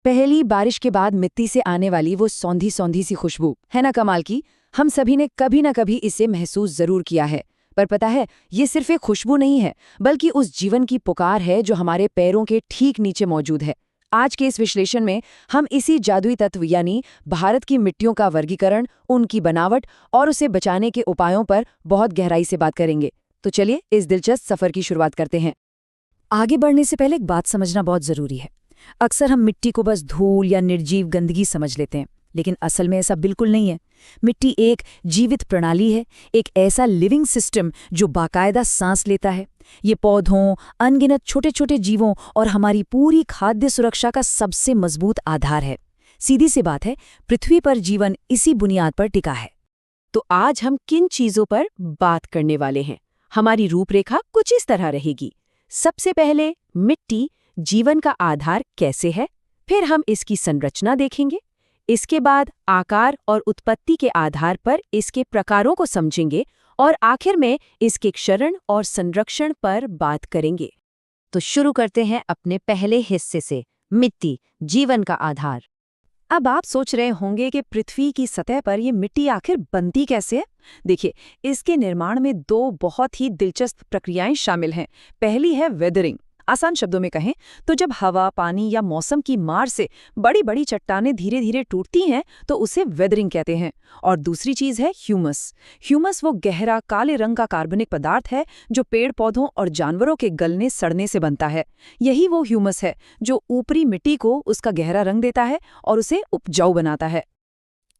पहली बारिश के बाद मिट्टी से आने वाली वो सौंधी सौंधी सी खुशबू है ना कमाल की। हम सभी ने कभी ना कभी इसे महसूस जरूर किया है। पर पता है, ये सिर्फ एक खुशबू नहीं है, बल्कि उस जीवन की पुकार है जो हमारे पैरों के ठीक नीचे मौजूद है। आज के इस विश्लेषण में हम इसी जादुई तत्व यानी भारत की मिट्टियों का वर्गीकरण, उनकी बनावट और उसे बचाने के उपायों पर बहुत गहराई से बात करेंगे। तो चलिए इस दिलचस्प सफर की शुरुआत करते हैं। आगे बढ़ने से पहले एक बात समझना बहुत जरूरी है। अक्सर हम मिट्टी को बस धूल या निर्जीव गंदगी समझ लेते हैं, लेकिन असल में ऐसा बिल्कुल नहीं है। मिट्टी एक जीवित प्रणाली है, एक ऐसा लिविंग सिस्टम जो बाकायदा सांस लेता है। ये पौधों, अनगिनत छोटे छोटे जीवों और हमारी पूरी खाद्य सुरक्षा का सबसे मजबूत आधार है। सीधी सी बात है, पृथ्वी पर जीवन इसी बुनियाद पर टिका है। तो आज हम किन चीजों पर बात करने वाले हैं? हमारी रूपरेखा कुछ इस तरह रहेगी। सबसे पहले मिट्टी जीवन का आधार कैसे है, फिर हम इसकी संरचना देखेंगे। इसके बाद आकार और उत्पत्ति के आधार पर इसके प्रकारों को समझेंगे और आखिर में इसके क्षरण और संरक्षण पर बात करेंगे। तो शुरू करते हैं अपने पहले हिस्से से, मिट्टी जीवन का आधार। अब आप सोच रहे होंगे कि पृथ्वी की सतह पर ये मिट्टी आखिर बनती कैसे है? देखिए, इसके निर्माण में दो बहुत ही दिलचस्प प्रक्रियाएं शामिल हैं। पहली है वेदरिंग। आसान शब्दों में कहें तो जब हवा, पानी या मौसम की मार से बड़ी बड़ी चट्टानें धीरे धीरे टूटती हैं तो उसे वेदरिंग कहते हैं। और दूसरी चीज है ह्यूमस। ह्यूमस वो गहरा काले रंग का कार्बनिक पदार्थ है जो पेड़ पौधों और जानवरों के गलने सड़ने से बनता है। यही वो ह्यूमस है जो ऊपरी मिट्टी को उसका गहरा रंग देता है और उसे उपजाऊ बनाता है।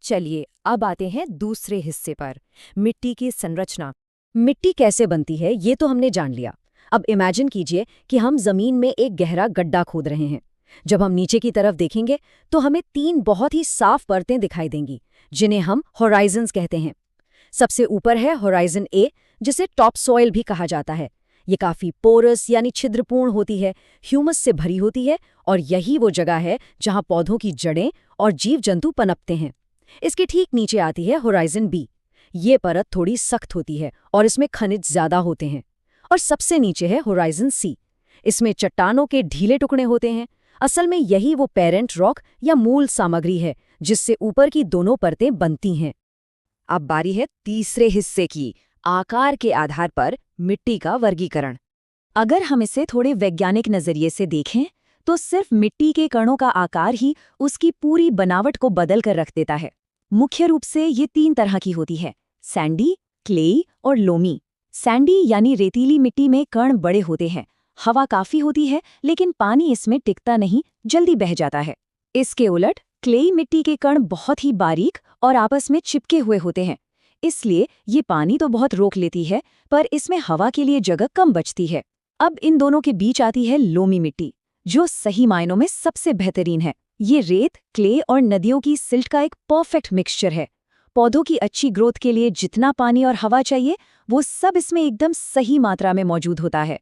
चलिए अब आते हैं दूसरे हिस्से पर, मिट्टी की संरचना। मिट्टी कैसे बनती है ये तो हमने जान लिया। अब इमेजिन कीजिए कि हम जमीन में एक गहरा गड्ढा खोद रहे हैं। जब हम नीचे की तरफ देखेंगे तो हमें तीन बहुत ही साफ परतें दिखाई देंगी, जिन्हें हम होराइजन्स कहते हैं। सबसे ऊपर है होराइजन ए, जिसे टॉप सॉइल भी कहा जाता है। ये काफी पोरस यानी छिद्रपूर्ण होती है, ह्यूमस से भरी होती है और यही वो जगह है जहां पौधों की जड़ें और जीव जंतु पनपते हैं। इसके ठीक नीचे आती है होराइजन बी। ये परत थोड़ी सख्त होती है और इसमें खनिज ज्यादा होते हैं। और सबसे नीचे है होराइजन सी। इसमें चट्टानों के ढीले टुकड़े होते हैं। असल में यही वो पेरेंट रॉक या मूल सामग्री है जिससे ऊपर की दोनों परतें बनती हैं। अब बारी है तीसरे हिस्से की, आकार के आधार पर मिट्टी का वर्गीकरण। अगर हम इसे थोड़े वैज्ञानिक नजरिए से देखें तो सिर्फ मिट्टी के कणों का आकार ही उसकी पूरी बनावट को बदल कर रख देता है। मुख्य रूप से ये तीन तरह की होती है, सैंडी, क्लेई और लोमी। सैंडी यानी रेतीली मिट्टी में कण बड़े होते हैं, हवा काफी होती है लेकिन पानी इसमें टिकता नहीं, जल्दी बह जाता है। इसके उलट क्लेई मिट्टी के कण बहुत ही बारीक और आपस में चिपके हुए होते हैं, इसलिए ये पानी तो बहुत रोक लेती है पर इसमें हवा के लिए जगह कम बचती है। अब इन दोनों के बीच आती है लोमी मिट्टी, जो सही मायनों में सबसे बेहतरीन है। ये रेत, क्ले और नदियों की सिल्ट का एक परफेक्ट मिक्सचर है। पौधों की अच्छी ग्रोथ के लिए जितना पानी और हवा चाहिए वो सब इसमें एकदम सही मात्रा में मौजूद होता है।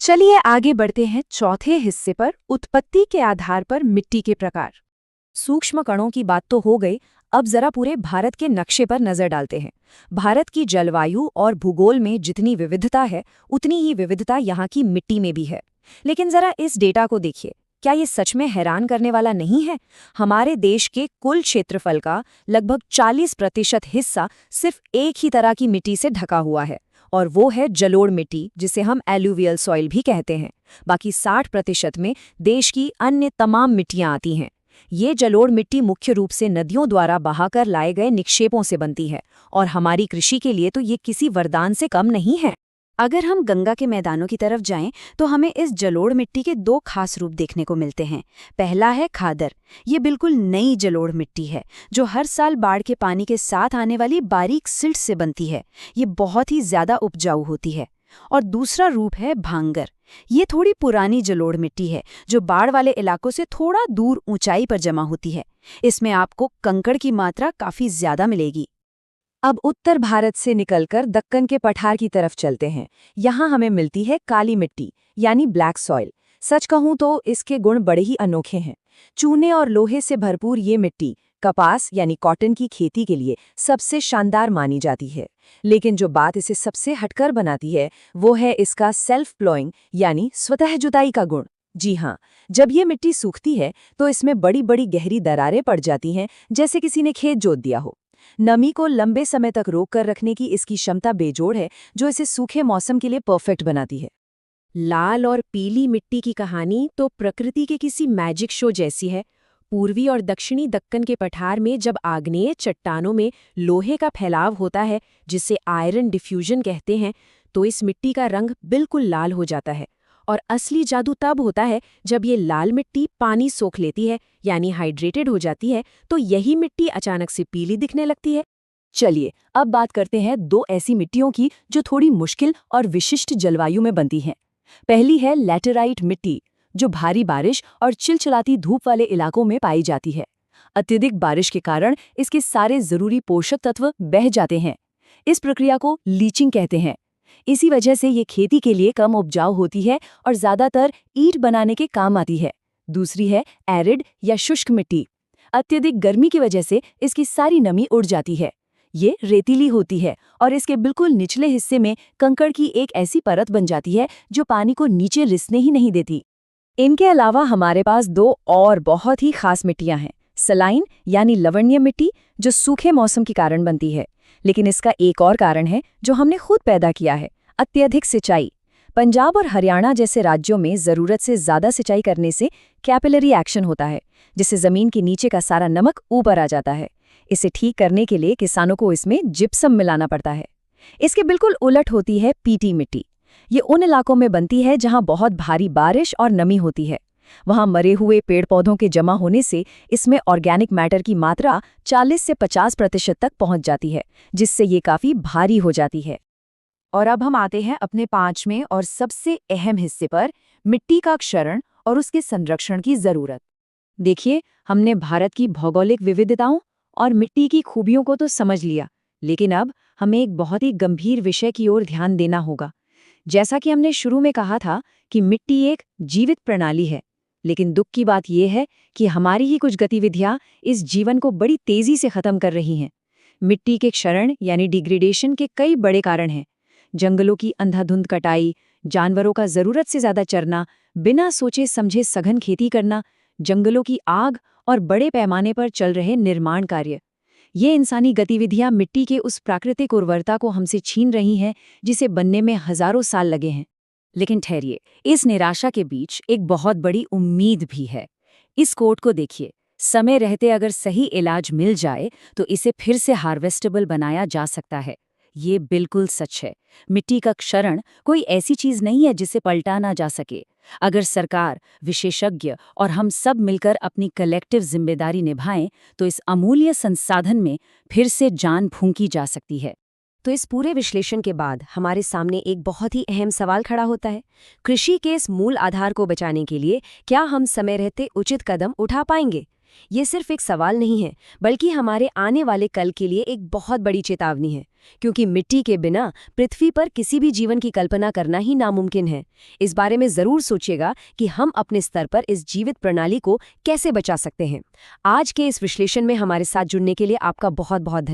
चलिए आगे बढ़ते हैं चौथे हिस्से पर, उत्पत्ति के आधार पर मिट्टी के प्रकार। सूक्ष्म कणों की बात तो हो गई, अब जरा पूरे भारत के नक्शे पर नजर डालते हैं। भारत की जलवायु और भूगोल में जितनी विविधता है उतनी ही विविधता यहाँ की मिट्टी में भी है। लेकिन जरा इस डेटा को देखिए, क्या ये सच में हैरान करने वाला नहीं है? हमारे देश के कुल क्षेत्रफल का लगभग 40% हिस्सा सिर्फ एक ही तरह की मिट्टी से ढका हुआ है, और वो है जलोढ़ मिट्टी, जिसे हम एलुवियल सॉइल भी कहते हैं। बाकी 60% में देश की अन्य तमाम मिट्टियां आती हैं। ये जलोढ़ मिट्टी मुख्य रूप से नदियों द्वारा बहाकर लाए गए निक्षेपों से बनती है, और हमारी कृषि के लिए तो ये किसी वरदान से कम नहीं है। अगर हम गंगा के मैदानों की तरफ जाएं तो हमें इस जलोढ़ मिट्टी के दो खास रूप देखने को मिलते हैं। पहला है खादर। ये बिल्कुल नई जलोढ़ मिट्टी है जो हर साल बाढ़ के पानी के साथ आने वाली बारीक सिल्ट से बनती है। ये बहुत ही ज्यादा उपजाऊ होती है। और दूसरा रूप है भांगर। ये थोड़ी पुरानी जलोढ़ मिट्टी है जो बाढ़ वाले इलाकों से थोड़ा दूर ऊंचाई पर जमा होती है। इसमें आपको कंकड़ की मात्रा काफी ज्यादा मिलेगी। अब उत्तर भारत से निकलकर दक्कन के पठार की तरफ चलते हैं। यहाँ हमें मिलती है काली मिट्टी यानी ब्लैक सॉइल। सच कहूँ तो इसके गुण बड़े ही अनोखे हैं। चूने और लोहे से भरपूर ये मिट्टी कपास यानी कॉटन की खेती के लिए सबसे शानदार मानी जाती है। लेकिन जो बात इसे सबसे हटकर बनाती है वो है इसका सेल्फ प्लॉइंग यानी स्वतः जुताई का गुण। जी हाँ, जब ये मिट्टी सूखती है तो इसमें बड़ी बड़ी गहरी दरारें पड़ जाती हैं, जैसे किसी ने खेत जोत दिया हो। नमी को लंबे समय तक रोक कर रखने की इसकी क्षमता बेजोड़ है, जो इसे सूखे मौसम के लिए परफेक्ट बनाती है। लाल और पीली मिट्टी की कहानी तो प्रकृति के किसी मैजिक शो जैसी है। पूर्वी और दक्षिणी दक्कन के पठार में जब आग्नेय चट्टानों में लोहे का फैलाव होता है, जिसे आयरन डिफ्यूजन कहते हैं, तो इस मिट्टी का रंग बिल्कुल लाल हो जाता है। और असली जादू तब होता है जब ये लाल मिट्टी पानी सोख लेती है, यानी हाइड्रेटेड हो जाती है, तो यही मिट्टी अचानक से पीली दिखने लगती है। चलिए, अब बात करते हैं दो ऐसी मिट्टियों की जो थोड़ी मुश्किल और विशिष्ट जलवायु में बनती हैं। पहली है लैटेराइट मिट्टी, जो भारी बारिश और चिलचिलाती धूप वाले इलाकों में पाई जाती है। अत्यधिक बारिश के कारण इसके सारे जरूरी पोषक तत्व बह जाते हैं। इस प्रक्रिया को लीचिंग कहते हैं। इसी वजह से ये खेती के लिए कम उपजाऊ होती है और ज्यादातर ईंट बनाने के काम आती है। दूसरी है एरिड या शुष्क मिट्टी। अत्यधिक गर्मी की वजह से इसकी सारी नमी उड़ जाती है। ये रेतीली होती है और इसके बिल्कुल निचले हिस्से में कंकड़ की एक ऐसी परत बन जाती है जो पानी को नीचे रिसने ही नहीं देती। इनके अलावा हमारे पास दो और बहुत ही खास मिट्टियां हैं। सलाइन यानी लवणीय मिट्टी, जो सूखे मौसम के कारण बनती है। लेकिन इसका एक और कारण है जो हमने खुद पैदा किया है, अत्यधिक सिंचाई। पंजाब और हरियाणा जैसे राज्यों में जरूरत से ज्यादा सिंचाई करने से कैपिलरी एक्शन होता है, जिससे जमीन के नीचे का सारा नमक ऊपर आ जाता है। इसे ठीक करने के लिए किसानों को इसमें जिप्सम मिलाना पड़ता है। इसके बिल्कुल उलट होती है पीटी मिट्टी। ये उन इलाकों में बनती है जहां बहुत भारी बारिश और नमी होती है। वहां मरे हुए पेड़ पौधों के जमा होने से इसमें ऑर्गेनिक मैटर की मात्रा 40 से 50% तक पहुंच जाती है, जिससे ये काफी भारी हो जाती है। और अब हम आते हैं अपने पांचवें और सबसे अहम हिस्से पर, मिट्टी का क्षरण और उसके संरक्षण की जरूरत। देखिए, हमने भारत की भौगोलिक विविधताओं और मिट्टी की खूबियों को तो समझ लिया, लेकिन अब हमें एक बहुत ही गंभीर विषय की ओर ध्यान देना होगा। जैसा कि हमने शुरू में कहा था कि मिट्टी एक जीवित प्रणाली है, लेकिन दुख की बात यह है कि हमारी ही कुछ गतिविधियां इस जीवन को बड़ी तेजी से खत्म कर रही हैं। मिट्टी के क्षरण यानी डिग्रेडेशन के कई बड़े कारण हैं। जंगलों की अंधाधुंध कटाई, जानवरों का जरूरत से ज्यादा चरना, बिना सोचे समझे सघन खेती करना, जंगलों की आग और बड़े पैमाने पर चल रहे निर्माण कार्य। ये इंसानी गतिविधियां मिट्टी के उस प्राकृतिक उर्वरता को हमसे छीन रही हैं जिसे बनने में हजारों साल लगे हैं। लेकिन ठहरिए, इस निराशा के बीच एक बहुत बड़ी उम्मीद भी है। इस कोट को देखिए, समय रहते अगर सही इलाज मिल जाए तो इसे फिर से हार्वेस्टेबल बनाया जा सकता है। ये बिल्कुल सच है। मिट्टी का क्षरण कोई ऐसी चीज नहीं है जिसे पलटा ना जा सके। अगर सरकार, विशेषज्ञ और हम सब मिलकर अपनी कलेक्टिव जिम्मेदारी निभाएं तो इस अमूल्य संसाधन में फिर से जान फूंकी जा सकती है। तो इस पूरे विश्लेषण के बाद हमारे सामने एक बहुत ही अहम सवाल खड़ा होता है। कृषि के इस मूल आधार को बचाने के लिए क्या हम समय रहते उचित कदम उठा पाएंगे? ये सिर्फ एक सवाल नहीं है, बल्कि हमारे आने वाले कल के लिए एक बहुत बड़ी चेतावनी है, क्योंकि मिट्टी के बिना पृथ्वी पर किसी भी जीवन की कल्पना करना ही नामुमकिन है। इस बारे में जरूर सोचिएगा कि हम अपने स्तर पर इस जीवित प्रणाली को कैसे बचा सकते हैं। आज के इस विश्लेषण में हमारे साथ जुड़ने के लिए आपका बहुत बहुत धन्यवाद।